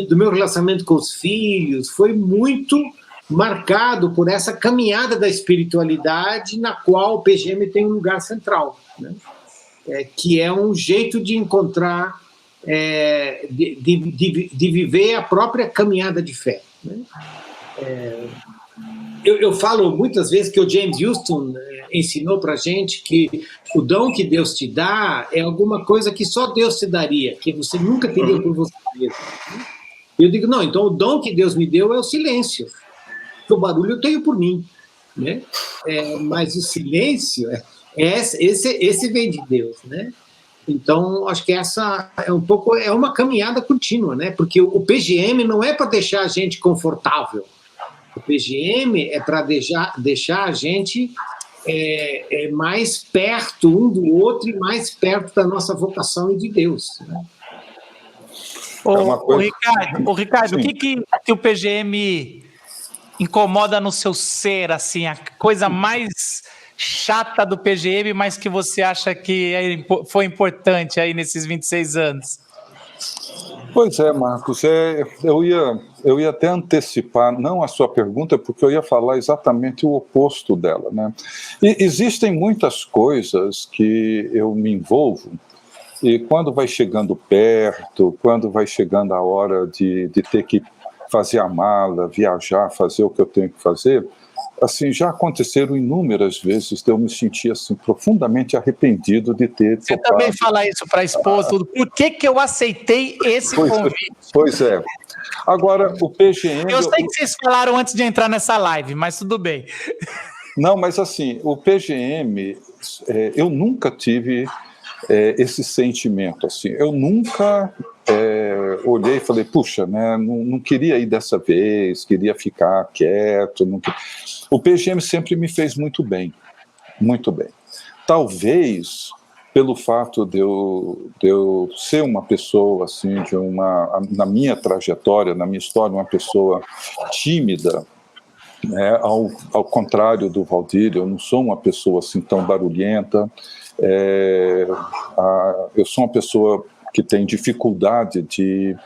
do meu relacionamento com os filhos, foi muito marcado por essa caminhada da espiritualidade na qual o PGM tem um lugar central, né? Que é um jeito de encontrar, de viver a própria caminhada de fé. Né? Eu falo muitas vezes que o James Houston ensinou para a gente que o dom que Deus te dá é alguma coisa que só Deus te daria, que você nunca teria por você mesmo. Eu digo, não, então o dom que Deus me deu é o silêncio. O barulho eu tenho por mim, né? Mas o silêncio, esse vem de Deus, né? Então, acho que essa é uma caminhada contínua, né? Porque o PGM não é para deixar a gente confortável. O PGM é para deixar a gente mais perto um do outro e mais perto da nossa vocação e de Deus, né? Ricardo, o que o PGM incomoda no seu ser, assim, a coisa mais chata do PGM, mas que você acha que foi importante aí nesses 26 anos? Pois é, Marcos, eu ia até antecipar, não a sua pergunta, porque eu ia falar exatamente o oposto dela, né? E existem muitas coisas que eu me envolvo, e quando vai chegando perto, quando vai chegando a hora de ter que fazer a mala, viajar, fazer o que eu tenho que fazer, assim, já aconteceram inúmeras vezes de eu me sentir assim, profundamente arrependido de ter Você topado. Também fala isso para a esposa, tudo. Por que eu aceitei esse convite? Pois é. Agora, o PGM... Eu sei que vocês falaram antes de entrar nessa live, mas tudo bem. Não, mas assim, o PGM, eu nunca tive esse sentimento, assim, eu nunca... olhei e falei, puxa, né, não queria ir dessa vez, queria ficar quieto. O PGM sempre me fez muito bem, muito bem. Talvez pelo fato de eu ser uma pessoa, assim, na minha trajetória, na minha história, uma pessoa tímida, né, ao contrário do Valdir, eu não sou uma pessoa assim tão barulhenta, eu sou uma pessoa que tem dificuldade de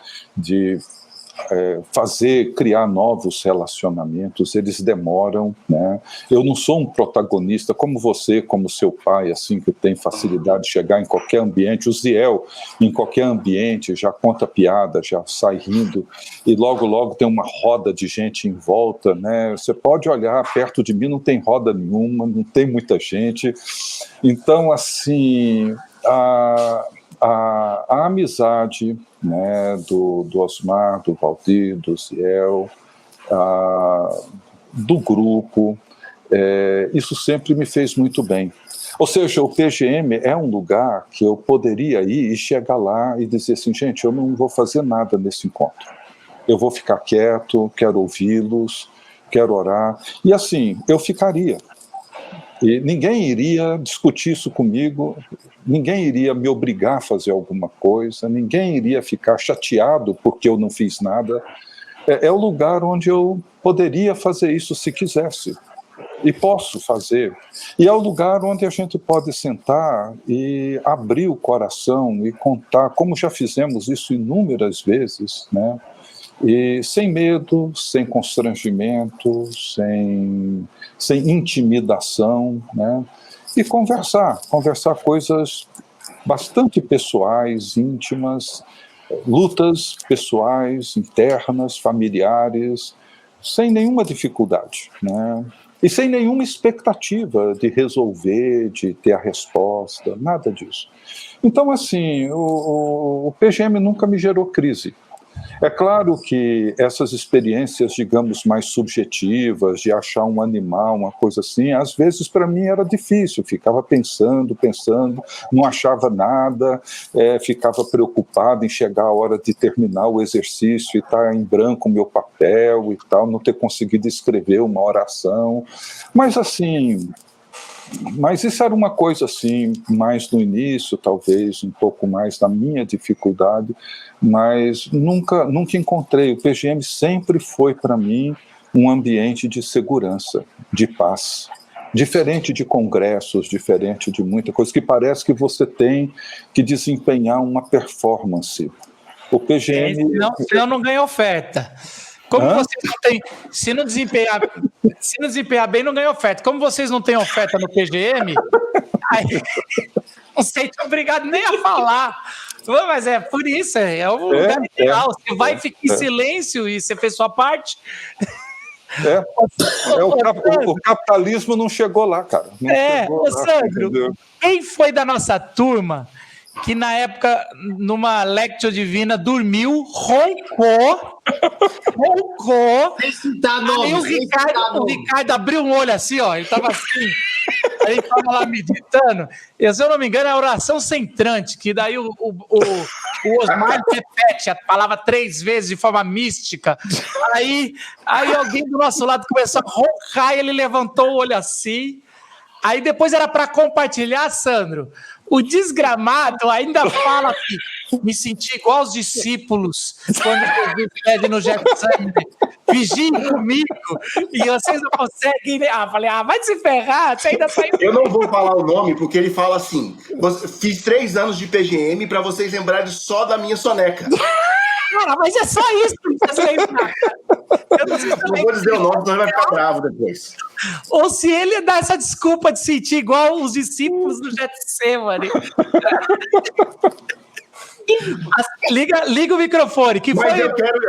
criar novos relacionamentos, eles demoram, né? Eu não sou um protagonista como você, como seu pai, assim, que tem facilidade de chegar em qualquer ambiente. O Ziel, em qualquer ambiente, já conta piada, já sai rindo, e logo tem uma roda de gente em volta, né? Você pode olhar perto de mim, não tem roda nenhuma, não tem muita gente. Então, assim, a amizade, né, do Osmar, do Valdir, do Ziel, do grupo, isso sempre me fez muito bem. Ou seja, o PGM é um lugar que eu poderia ir e chegar lá e dizer assim, gente, eu não vou fazer nada nesse encontro. Eu vou ficar quieto, quero ouvi-los, quero orar. E assim, eu ficaria. E ninguém iria discutir isso comigo, ninguém iria me obrigar a fazer alguma coisa, ninguém iria ficar chateado porque eu não fiz nada. É o lugar onde eu poderia fazer isso se quisesse. E posso fazer. E é o lugar onde a gente pode sentar e abrir o coração e contar, como já fizemos isso inúmeras vezes, né? E sem medo, sem constrangimento, sem intimidação, né? E conversar coisas bastante pessoais, íntimas, lutas pessoais, internas, familiares, sem nenhuma dificuldade, né? E sem nenhuma expectativa de resolver, de ter a resposta, nada disso. Então, assim, o PGM nunca me gerou crise. É claro que essas experiências, digamos, mais subjetivas, de achar um animal, uma coisa assim, às vezes para mim era difícil, ficava pensando, não achava nada, ficava preocupado em chegar a hora de terminar o exercício e estar em branco o meu papel e tal, não ter conseguido escrever uma oração, mas assim... Mas isso era uma coisa assim, mais no início, talvez, um pouco mais da minha dificuldade, mas nunca encontrei. O PGM sempre foi, para mim, um ambiente de segurança, de paz. Diferente de congressos, diferente de muita coisa, que parece que você tem que desempenhar uma performance. O PGM... Senão não ganha oferta. Como vocês não têm... Se não desempenhar bem, não ganha oferta. Como vocês não têm oferta no PGM, aí, não sei, tô obrigado nem a falar. Mas é por isso, é um lugar ideal. Você vai ficar em silêncio e você fez sua parte. O capitalismo não chegou lá, cara. Sandro, quem foi da nossa turma que na época, numa Lectio Divina, dormiu, roncou. Aí o Ricardo abriu um olho assim, ó, ele tava assim, aí ele tava lá meditando, e se eu não me engano é a oração centrante, que daí o Osmar repete a palavra 3 vezes de forma mística, aí alguém do nosso lado começou a roncar e ele levantou o olho assim, aí depois era para compartilhar, Sandro. O desgramado ainda fala que me senti igual aos discípulos quando Jesus pede no Getsemane, vigiem comigo, e vocês não conseguem. Falei, vai se ferrar, você ainda saiu. Eu não vou falar o nome, porque ele fala assim: fiz 3 anos de PGM para vocês lembrarem só da minha soneca. Cara, mas é só isso que vocês lembram. Eu não vou dizer o nome, senão ele vai ficar bravo depois. Ou se ele dá essa desculpa de sentir igual os discípulos do Getsemane. Liga o microfone.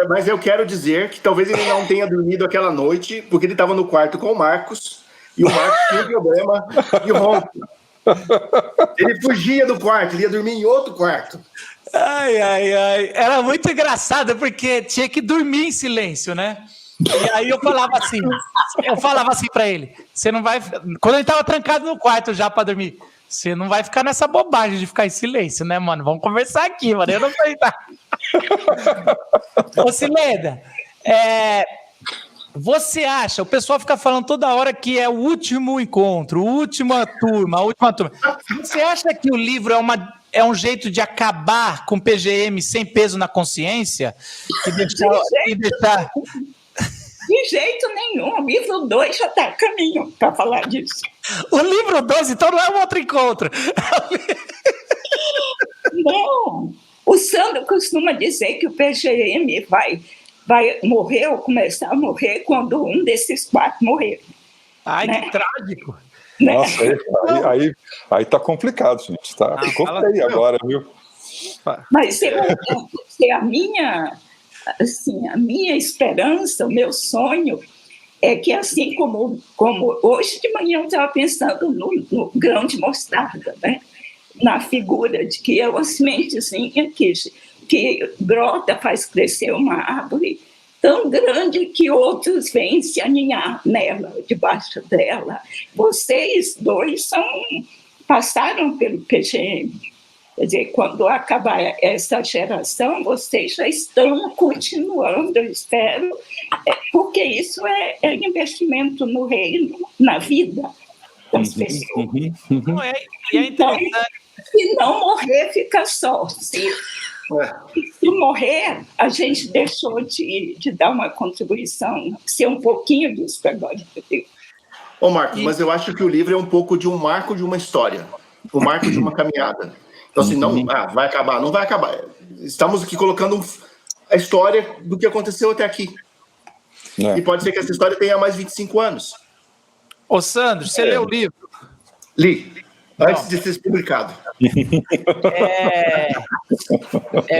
Mas eu quero dizer que talvez ele não tenha dormido aquela noite, porque ele estava no quarto com o Marcos, e o Marcos tinha um problema de ronco. Ele fugia do quarto, ele ia dormir em outro quarto. Ai. Era muito engraçado, porque tinha que dormir em silêncio, né? E aí eu falava assim pra ele, você não vai... Quando ele tava trancado no quarto já pra dormir, você não vai ficar nessa bobagem de ficar em silêncio, né, mano? Vamos conversar aqui, mano. Eu não sei, tá? Ô, Sileda, você acha, o pessoal fica falando toda hora que é o último encontro, a última turma. Você acha que o livro é um jeito de acabar com o PGM sem peso na consciência? E deixar... De jeito nenhum, o livro 2 já está a caminho para falar disso. O livro 2, então, não é um outro encontro. Não, o Sandro costuma dizer que o PGM vai morrer ou começar a morrer quando um desses 4 morrer. Ai, né? Que trágico. Nossa, aí tá complicado, gente. Ficou feio agora, viu? Mas a minha esperança, o meu sonho é que assim como hoje de manhã eu estava pensando no grão de mostarda, né? Na figura de que é uma sementezinha que brota, faz crescer uma árvore tão grande que outros vêm se aninhar nela, debaixo dela. Vocês dois passaram pelo PGM. Quer dizer, quando acabar essa geração, vocês já estão continuando, eu espero, porque isso é investimento no reino, na vida das pessoas. Não, é interessante. Se não morrer, fica só. Se morrer, a gente deixou de dar uma contribuição, ser um pouquinho disso agora. Ô, Marcos, mas eu acho que o livro é um pouco de um marco de uma história, um marco de uma caminhada. Então, assim, não vai acabar, não vai acabar. Estamos aqui colocando a história do que aconteceu até aqui. E pode ser que essa história tenha mais 25 anos. Ô, Sandro, você leu o livro? Li, antes de ser publicado.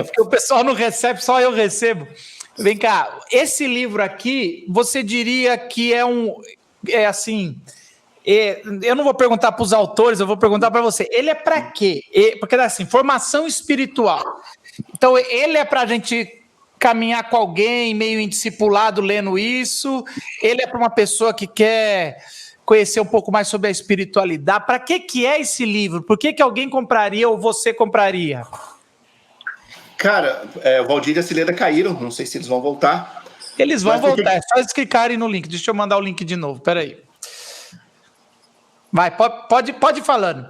Porque o pessoal não recebe, só eu recebo. Vem cá, esse livro aqui, você diria que assim... eu não vou perguntar para os autores, eu vou perguntar para você. Ele é para quê? Porque, assim, formação espiritual. Então, ele é para a gente caminhar com alguém meio indiscipulado lendo isso? Ele é para uma pessoa que quer conhecer um pouco mais sobre a espiritualidade? Para que é esse livro? Por que alguém compraria ou você compraria? Cara, o Valdir e a Cileda caíram, não sei se eles vão voltar. Eles vão voltar, é só eles clicarem no link. Deixa eu mandar o link de novo, peraí. Vai, pode ir falando.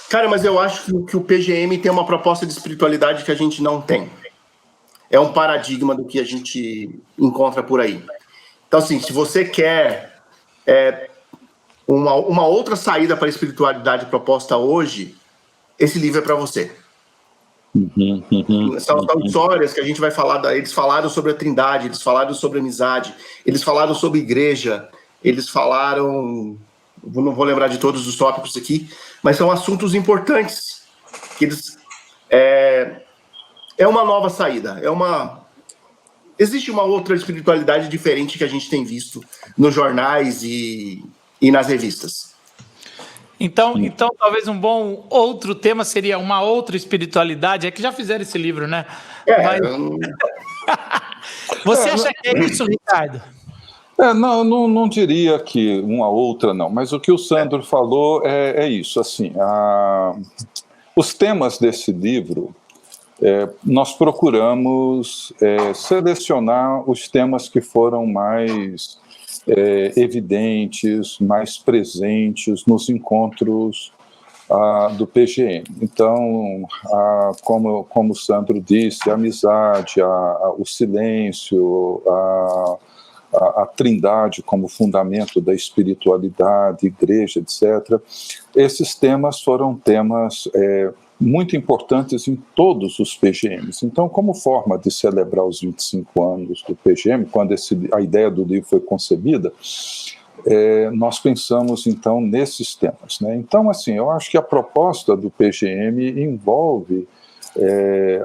Cara, mas eu acho que o PGM tem uma proposta de espiritualidade que a gente não tem. É um paradigma do que a gente encontra por aí. Então, assim, se você quer uma outra saída para a espiritualidade proposta hoje, esse livro é para você. São histórias que a gente vai falar. Eles falaram sobre a Trindade, eles falaram sobre amizade, eles falaram sobre igreja, eles falaram... não vou lembrar de todos os tópicos aqui, mas são assuntos importantes que eles uma nova saída, existe uma outra espiritualidade diferente que a gente tem visto nos jornais e nas revistas. Então talvez um bom outro tema seria uma outra espiritualidade. É que já fizeram esse livro, né? Você acha que é isso, Ricardo? Não diria que uma outra não, mas o que o Sandro falou é isso, assim, os temas desse livro, nós procuramos selecionar os temas que foram mais evidentes, mais presentes nos encontros do PGM. Então, como o Sandro disse, a amizade, o silêncio, a Trindade como fundamento da espiritualidade, igreja, etc. Esses temas foram temas muito importantes em todos os PGMs. Então, como forma de celebrar os 25 anos do PGM, quando a ideia do livro foi concebida, nós pensamos, então, nesses temas, né? Então, assim, eu acho que a proposta do PGM envolve, é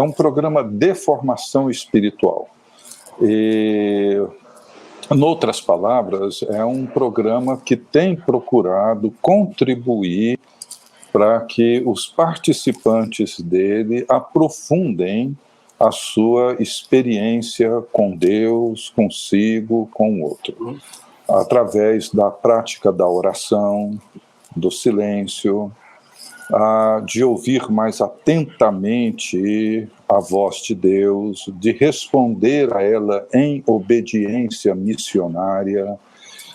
um programa de formação espiritual. Em outras palavras, é um programa que tem procurado contribuir para que os participantes dele aprofundem a sua experiência com Deus, consigo, com o outro, através da prática da oração, do silêncio, de ouvir mais atentamente a voz de Deus, de responder a ela em obediência missionária.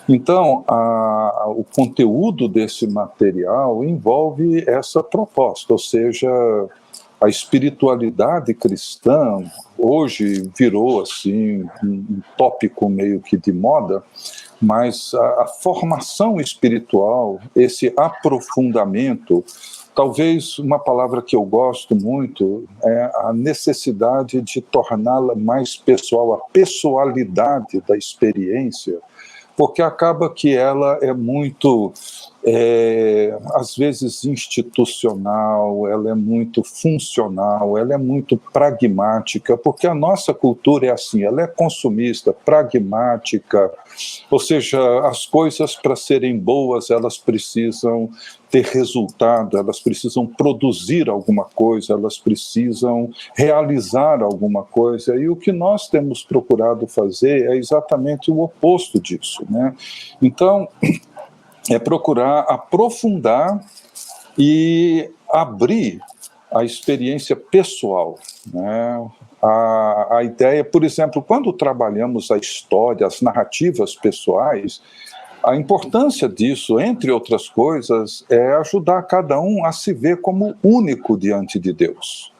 Então, o conteúdo desse material envolve essa proposta, ou seja, a espiritualidade cristã hoje virou assim um tópico meio que de moda, mas a formação espiritual, esse aprofundamento, talvez uma palavra que eu gosto muito é a necessidade de torná-la mais pessoal, a pessoalidade da experiência, porque acaba que ela é muito às vezes institucional, ela é muito funcional, ela é muito pragmática, porque a nossa cultura é assim, ela é consumista, pragmática, ou seja, as coisas para serem boas, elas precisam ter resultado, elas precisam produzir alguma coisa, elas precisam realizar alguma coisa, e o que nós temos procurado fazer é exatamente o oposto disso, né? Então, é procurar aprofundar e abrir a experiência pessoal, né? A ideia, por exemplo, quando trabalhamos a história, as narrativas pessoais, a importância disso, entre outras coisas, é ajudar cada um a se ver como único diante de Deus.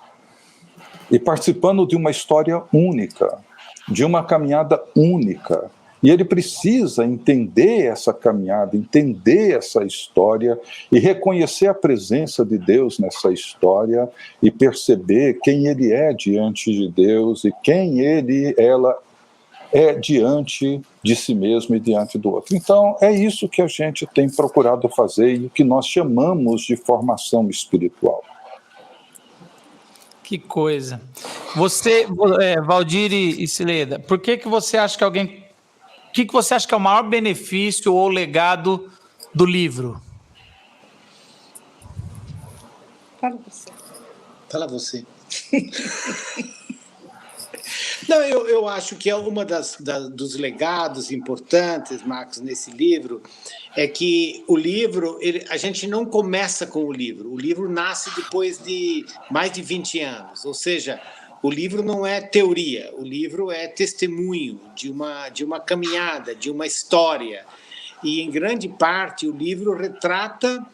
E participando de uma história única, de uma caminhada única. E ele precisa entender essa caminhada, entender essa história e reconhecer a presença de Deus nessa história e perceber quem ele é diante de Deus e quem ela é diante de si mesmo e diante do outro. Então, é isso que a gente tem procurado fazer e o que nós chamamos de formação espiritual. Que coisa. Você, Valdir e Sileda, por que você acha que alguém... O que você acha que é o maior benefício ou legado do livro? Fala você. Fala você. Não, eu acho que é uma dos legados importantes, Marcos, nesse livro, é que o livro, a gente não começa com o livro nasce depois de mais de 20 anos, ou seja, o livro não é teoria, o livro é testemunho de uma caminhada, de uma história, e em grande parte o livro retrata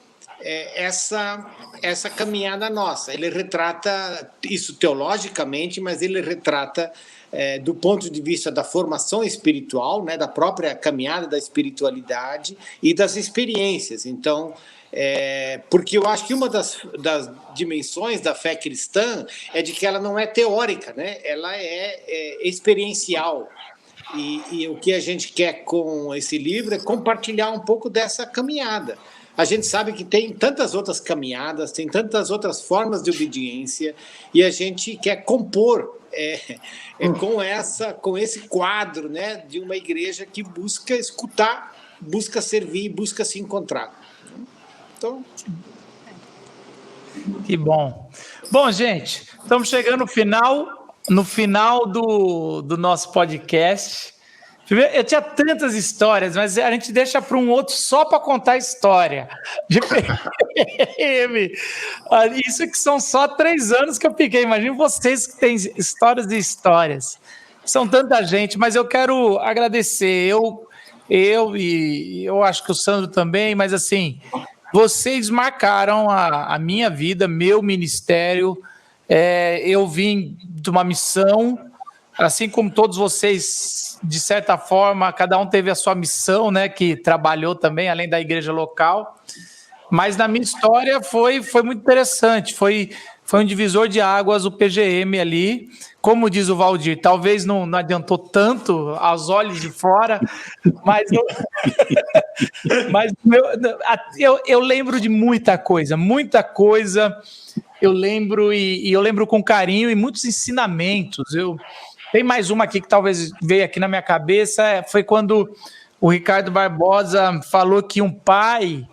essa caminhada nossa. Ele retrata isso teologicamente, mas ele retrata do ponto de vista da formação espiritual, né, da própria caminhada da espiritualidade e das experiências. Então, porque eu acho que uma das dimensões da fé cristã é de que ela não é teórica, né? Ela é experiencial. E o que a gente quer com esse livro é compartilhar um pouco dessa caminhada. A gente sabe que tem tantas outras caminhadas, tem tantas outras formas de obediência, e a gente quer compor com esse quadro, né, de uma igreja que busca escutar, busca servir, busca se encontrar. Então... Que bom. Bom, gente, estamos chegando no final do nosso podcast. Eu tinha tantas histórias, mas a gente deixa para um outro só para contar história. Isso que são só 3 anos que eu fiquei. Imagina vocês que têm histórias e histórias. São tanta gente, mas eu quero agradecer. E eu acho que o Sandro também, mas assim, vocês marcaram a minha vida, meu ministério. Eu vim de uma missão, assim como todos vocês, de certa forma, cada um teve a sua missão, né, que trabalhou também, além da igreja local. Mas na minha história foi muito interessante, foi um divisor de águas o PGM ali. Como diz o Valdir, talvez não adiantou tanto aos olhos de fora, mas eu lembro de muita coisa. Eu lembro e eu lembro com carinho e muitos ensinamentos. Tem mais uma aqui que talvez veio aqui na minha cabeça, foi quando o Ricardo Barbosa falou que um pai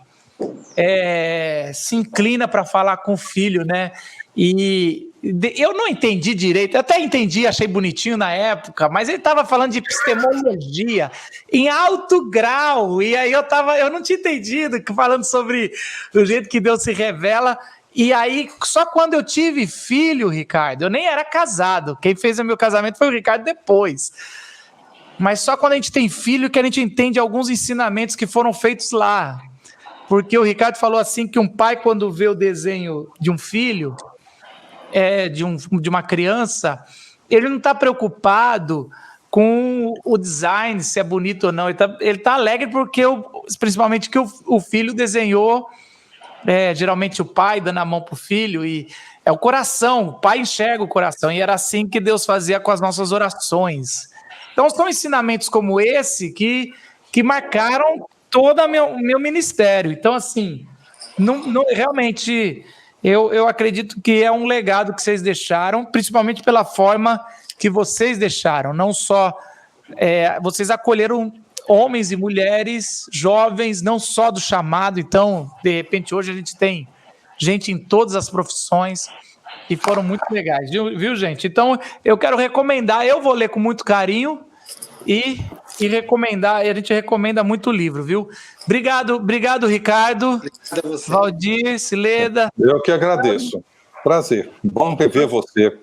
se inclina para falar com o filho, né? E eu não entendi direito, eu até entendi, achei bonitinho na época, mas ele estava falando de epistemologia em alto grau, e aí eu não tinha entendido, falando sobre o jeito que Deus se revela. E aí, só quando eu tive filho, Ricardo, eu nem era casado, quem fez o meu casamento foi o Ricardo depois. Mas só quando a gente tem filho que a gente entende alguns ensinamentos que foram feitos lá. Porque o Ricardo falou assim que um pai, quando vê o desenho de um filho, de uma criança, ele não está preocupado com o design, se é bonito ou não. Ele tá alegre porque, principalmente, que o filho desenhou... geralmente o pai dando a mão para o filho, e é o coração, o pai enxerga o coração, e era assim que Deus fazia com as nossas orações. Então são ensinamentos como esse que marcaram todo o meu ministério. Então, assim, realmente, eu acredito que é um legado que vocês deixaram, principalmente pela forma que vocês deixaram. Não só vocês acolheram homens e mulheres jovens, não só do chamado. Então, de repente, hoje a gente tem gente em todas as profissões e foram muito legais, viu, gente? Então, eu quero recomendar, eu vou ler com muito carinho e recomendar, e a gente recomenda muito o livro, viu? Obrigado, Ricardo, Obrigado a você. Valdir, Sileda. Eu que agradeço. Prazer. Bom rever você.